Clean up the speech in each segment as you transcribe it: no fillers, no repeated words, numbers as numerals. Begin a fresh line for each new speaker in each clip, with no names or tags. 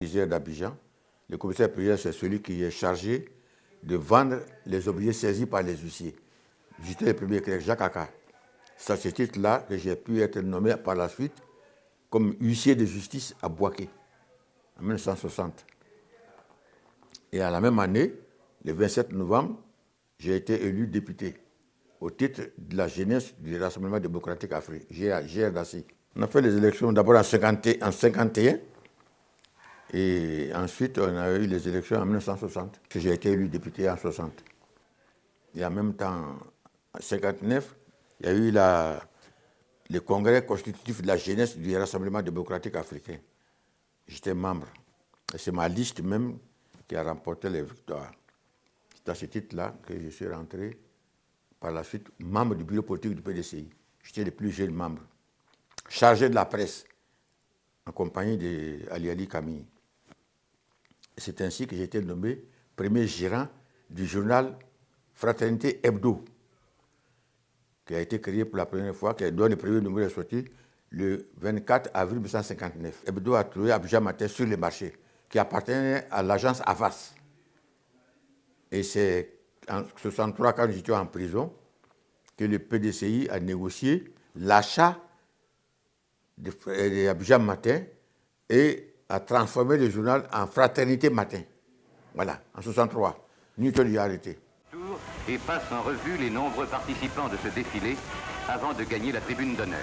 d'Abidjan. Le commissaire priseur, c'est celui qui est chargé de vendre les objets saisis par les huissiers. J'étais le premier clerc, Jacques Aka. C'est à ce titre-là que j'ai pu être nommé par la suite comme huissier de justice à Bouaké, en 1960. Et à la même année, le 27 novembre, j'ai été élu député au titre de la jeunesse du Rassemblement démocratique africain, GRDACI. On a fait les élections d'abord en 1951 et ensuite on a eu les élections en 1960, que j'ai été élu député en 1960. Et en même temps, en 1959, il y a eu le congrès constitutif de la jeunesse du Rassemblement démocratique africain. J'étais membre. Et c'est ma liste même qui a remporté les victoires. C'est à ce titre-là que je suis rentré par la suite membre du bureau politique du PDCI. J'étais le plus jeune membre, chargé de la presse, en compagnie d'Ali Ali Camille. C'est ainsi que j'ai été nommé premier gérant du journal Fraternité Hebdo, qui a été créé pour la première fois, dont le premier numéro est sorti le 24 avril 1959. Hebdo a trouvé Abidjan Matin sur le marché, qui appartenait à l'agence Avas. Et c'est en 1963, quand j'étais en prison, que le PDCI a négocié l'achat d'Abidjan Matin et a transformé le journal en Fraternité Matin. Voilà, en 1963. Newton y a arrêté.
Et passe en revue les nombreux participants de ce défilé avant de gagner la tribune d'honneur.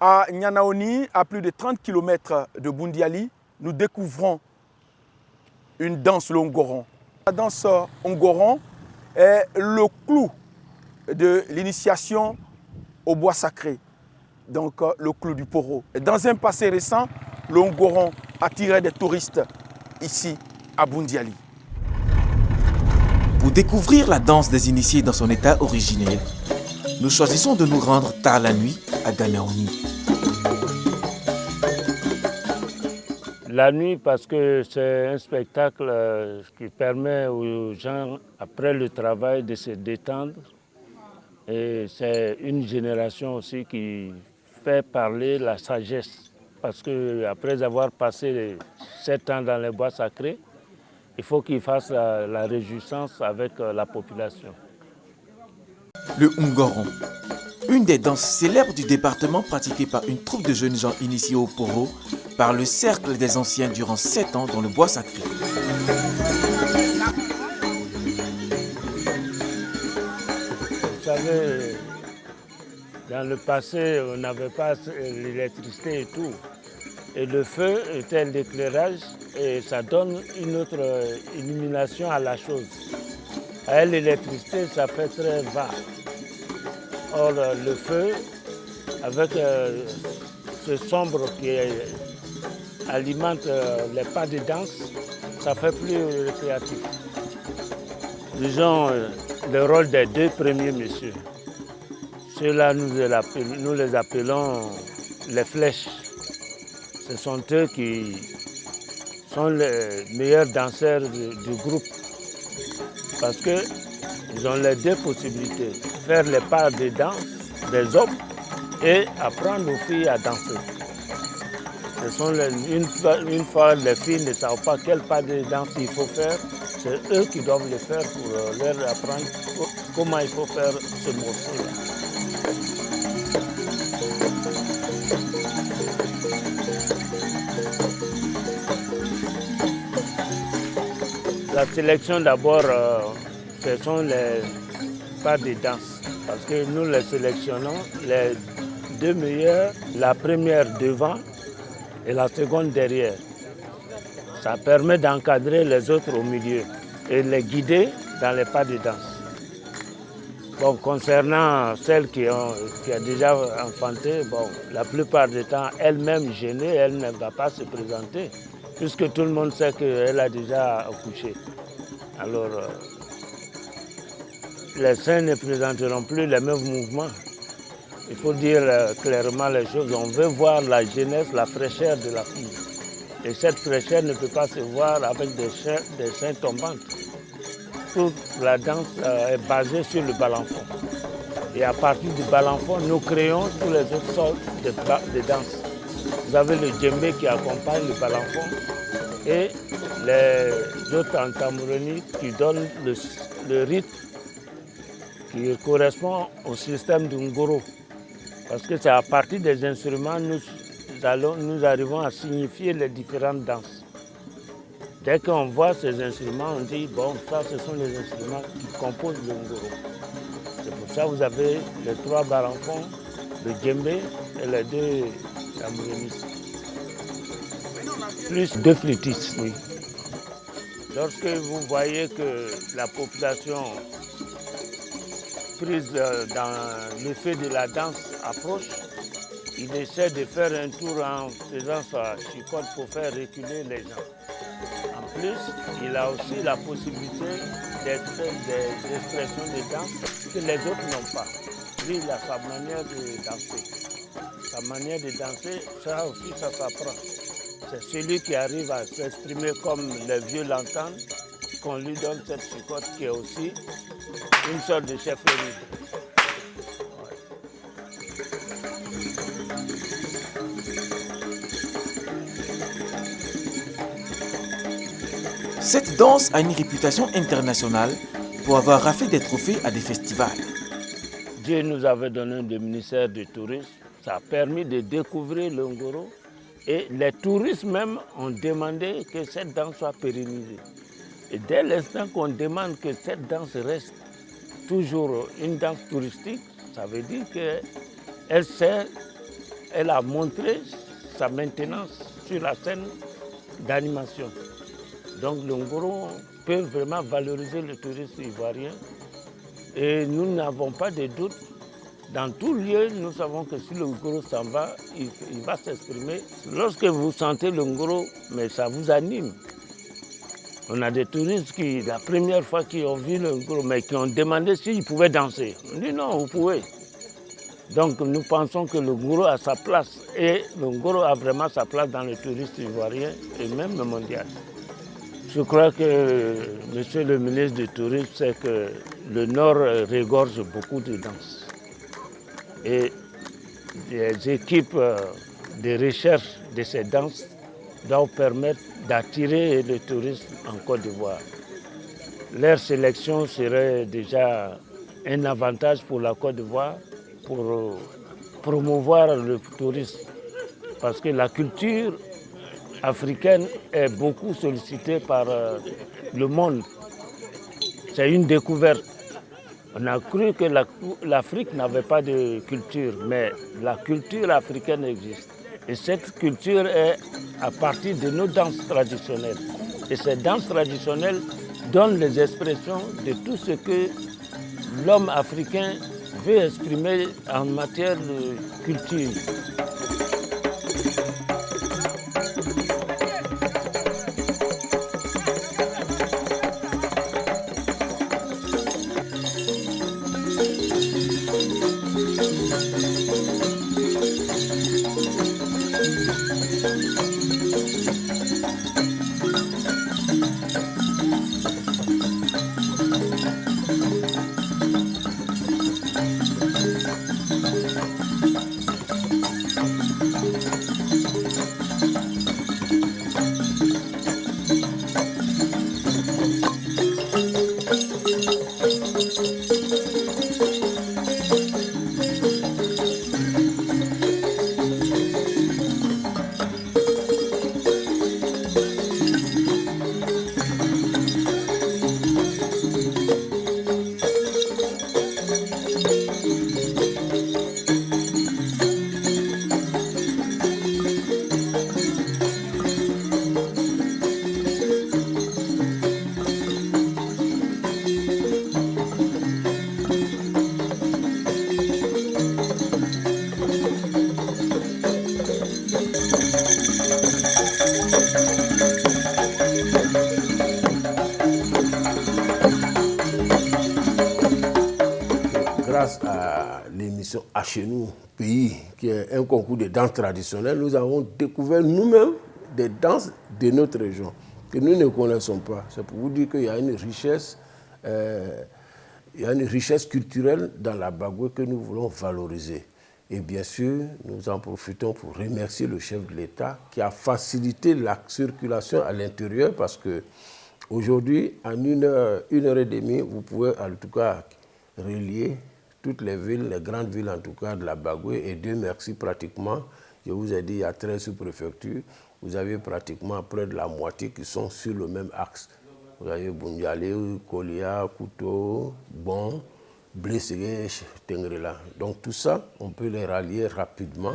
À Nyanaoni, à plus de 30 km de Boundiali, nous découvrons une danse, le Ngoron. La danse Ngoron est le clou de l'initiation au bois sacré, donc le clou du Poro. Dans un passé récent, le Ngoron attirait des touristes ici à Boundiali.
Pour découvrir la danse des initiés dans son état originel, nous choisissons de nous rendre tard la nuit à Ganaoni.
La nuit, parce que c'est un spectacle qui permet aux gens, après le travail, de se détendre. Et c'est une génération aussi qui fait parler la sagesse. Parce qu'après avoir passé 7 ans dans les bois sacrés, il faut qu'ils fassent la réjouissance avec la population.
Le Ngoron, une des danses célèbres du département pratiquée par une troupe de jeunes gens initiés au Poro par le cercle des anciens durant 7 ans dans le bois sacré.
Vous savez, dans le passé, on n'avait pas l'électricité et tout. Et le feu était l'éclairage et ça donne une autre illumination à la chose. Avec l'électricité, ça fait très bas. Or, le feu, avec ce sombre qui est alimente les pas de danse, ça fait plus récréatif. Disons le rôle des deux premiers messieurs. Ceux-là, nous les appelons les flèches. Ce sont eux qui sont les meilleurs danseurs du groupe. Parce qu'ils ont les deux possibilités. Faire les pas de danse des hommes et apprendre aux filles à danser. Ce sont une fois les filles ne savent pas quel pas de danse il faut faire, c'est eux qui doivent le faire pour leur apprendre comment il faut faire ce morceau-là. La sélection d'abord, ce sont les pas de danse. Parce que nous les sélectionnons, les deux meilleurs, la première devant et la seconde derrière. Ça permet d'encadrer les autres au milieu et les guider dans les pas de danse. Bon, concernant celle qui a déjà enfanté, bon, la plupart du temps, elle-même gênée, elle ne va pas se présenter, puisque tout le monde sait qu'elle a déjà accouché. Alors, les seins ne présenteront plus les mêmes mouvements. Il faut dire clairement les choses. On veut voir la jeunesse, la fraîcheur de la fille. Et cette fraîcheur ne peut pas se voir avec des seins tombantes. Toute la danse est basée sur le balançon. Et à partir du balançon, nous créons tous les autres sortes de danse. Vous avez le djembé qui accompagne le balançon et les autres en Camerouni qui donnent le rythme qui correspond au système du ngoro. Parce que c'est à partir des instruments que nous arrivons à signifier les différentes danses. Dès qu'on voit ces instruments, on dit, bon, ça, ce sont les instruments qui composent le ngoro. C'est pour ça que vous avez les trois balançons, le djembé et les deux camerounistes. Plus deux flûtistes, oui. Lorsque vous voyez que la population prise dans l'effet de la danse approche, il essaie de faire un tour en faisant sa chicotte pour faire reculer les gens. En plus, il a aussi la possibilité d'être des expressions de danse que les autres n'ont pas. Lui, il a sa manière de danser. Sa manière de danser, ça aussi, ça s'apprend. C'est celui qui arrive à s'exprimer comme les vieux l'entendent, qu'on lui donne cette chicotte qui est aussi une sorte de chefferie.
Cette danse a une réputation internationale pour avoir raflé des trophées à des festivals.
Dieu nous avait donné le ministère du tourisme. Ça a permis de découvrir le ngoro. Et les touristes même ont demandé que cette danse soit pérennisée. Et dès l'instant qu'on demande que cette danse reste toujours une danse touristique, ça veut dire qu'elle a montré sa maintenance sur la scène d'animation. Donc le ngoro peut vraiment valoriser le tourisme ivoirien. Et nous n'avons pas de doute. Dans tout lieu, nous savons que si le ngoro s'en va, il va s'exprimer. Lorsque vous sentez le ngoro, mais ça vous anime. On a des touristes qui, la première fois qu'ils ont vu le ngoro, mais qui ont demandé s'ils pouvaient danser. On dit non, vous pouvez. Donc nous pensons que le ngoro a sa place. Et le ngoro a vraiment sa place dans le tourisme ivoirien et même mondial. Je crois que monsieur le ministre du Tourisme sait que le Nord regorge beaucoup de danse. Et les équipes de recherche de ces danses doivent permettre d'attirer le tourisme en Côte d'Ivoire. Leur sélection serait déjà un avantage pour la Côte d'Ivoire pour promouvoir le tourisme. Parce que la culture africaine est beaucoup sollicitée par le monde. C'est une découverte. On a cru que l'Afrique n'avait pas de culture, mais la culture africaine existe. Et cette culture est à partir de nos danses traditionnelles. Et ces danses traditionnelles donnent les expressions de tout ce que l'homme africain veut exprimer en matière de culture.
Grâce à l'émission Chez nous, pays, qui est un concours de danse traditionnelle, nous avons découvert nous-mêmes des danses de notre région que nous ne connaissons pas. C'est pour vous dire qu'il y a une richesse, culturelle dans la Bagoué que nous voulons valoriser. Et bien sûr, nous en profitons pour remercier le chef de l'État qui a facilité la circulation à l'intérieur parce que aujourd'hui, en 1h30, vous pouvez en tout cas relier toutes les villes, les grandes villes en tout cas de la Bagoué. Et Dieu merci pratiquement, je vous ai dit, il y a 13 sous-préfectures. Vous avez pratiquement près de la moitié qui sont sur le même axe. Vous avez Bundialé, Kolia, Kouto, Bon, Blessé, Tengrela. Donc tout ça, on peut les rallier rapidement.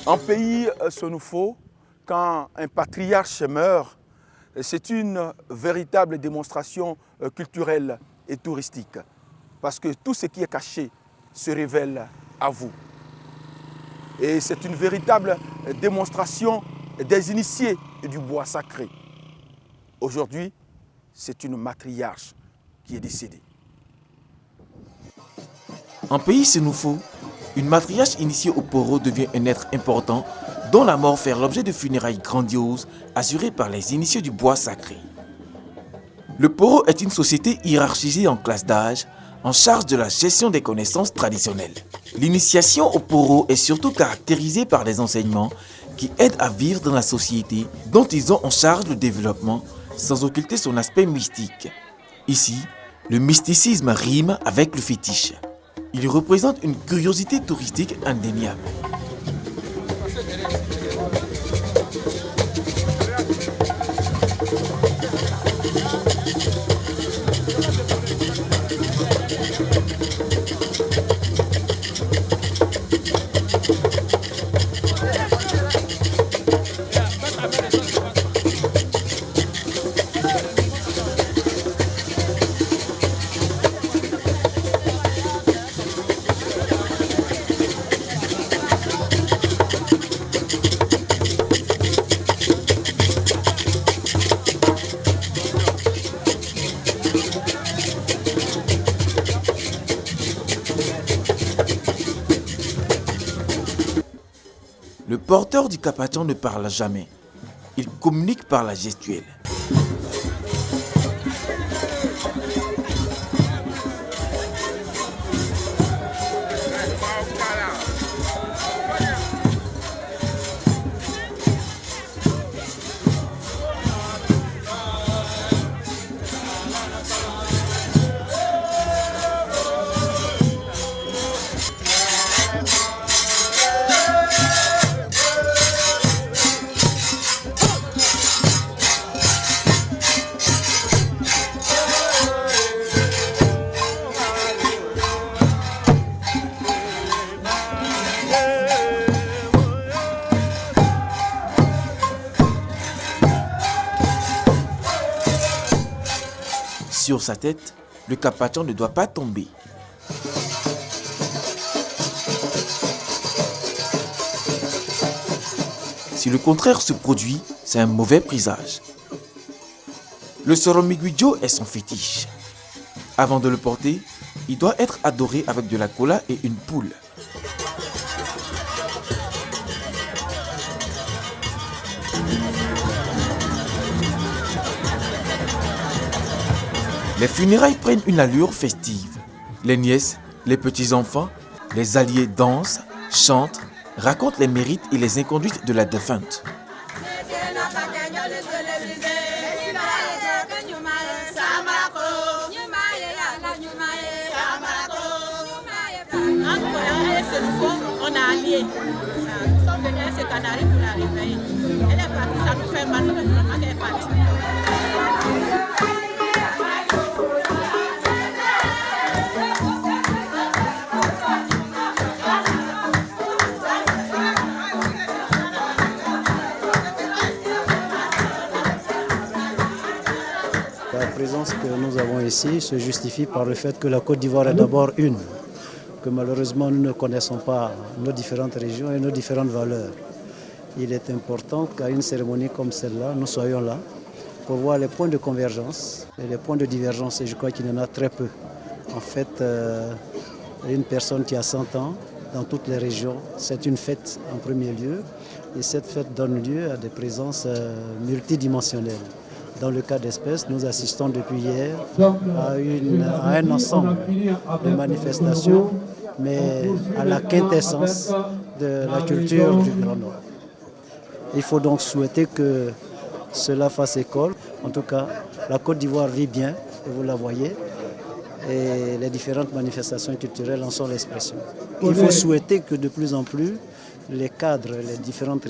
En pays Sonoufo, quand un patriarche meurt, c'est une véritable démonstration culturelle et touristique. Parce que tout ce qui est caché se révèle à vous. Et c'est une véritable démonstration des initiés du bois sacré. Aujourd'hui, c'est une matriarche qui est décédée.
En pays Sénoufo, une matriarche initiée au Poro devient un être important dont la mort fait l'objet de funérailles grandioses assurées par les initiés du bois sacré. Le Poro est une société hiérarchisée en classes d'âge en charge de la gestion des connaissances traditionnelles. L'initiation au Poro est surtout caractérisée par des enseignements qui aident à vivre dans la société dont ils ont en charge le développement sans occulter son aspect mystique. Ici, le mysticisme rime avec le fétiche. Il représente une curiosité touristique indéniable. Le porteur du capaton ne parle jamais. Il communique par la gestuelle. Sur sa tête, le capaton ne doit pas tomber. Si le contraire se produit, c'est un mauvais présage. Le Soromiguidjo est son fétiche. Avant de le porter, il doit être adoré avec de la cola et une poule. Les funérailles prennent une allure festive. Les nièces, les petits-enfants, les alliés dansent, chantent, racontent les mérites et les inconduites de la défunte.
Sama alliée. Nous sommes venus à ce Canaries pour la réveiller. Elle est partie, ça nous fait mal, nous vraiment qu'elle est partie.
La présence que nous avons ici se justifie par le fait que la Côte d'Ivoire est d'abord une, que malheureusement nous ne connaissons pas nos différentes régions et nos différentes valeurs. Il est important qu'à une cérémonie comme celle-là, nous soyons là pour voir les points de convergence et les points de divergence, et je crois qu'il y en a très peu. En fait, une personne qui a 100 ans dans toutes les régions, c'est une fête en premier lieu, et cette fête donne lieu à des présences multidimensionnelles. Dans le cas d'espèce, nous assistons depuis hier à un ensemble de manifestations, mais à la quintessence de la culture du Grand Nord. Il faut donc souhaiter que cela fasse école. En tout cas, la Côte d'Ivoire vit bien, et vous la voyez, et les différentes manifestations culturelles en sont l'expression. Il faut souhaiter que de plus en plus, les cadres, les différentes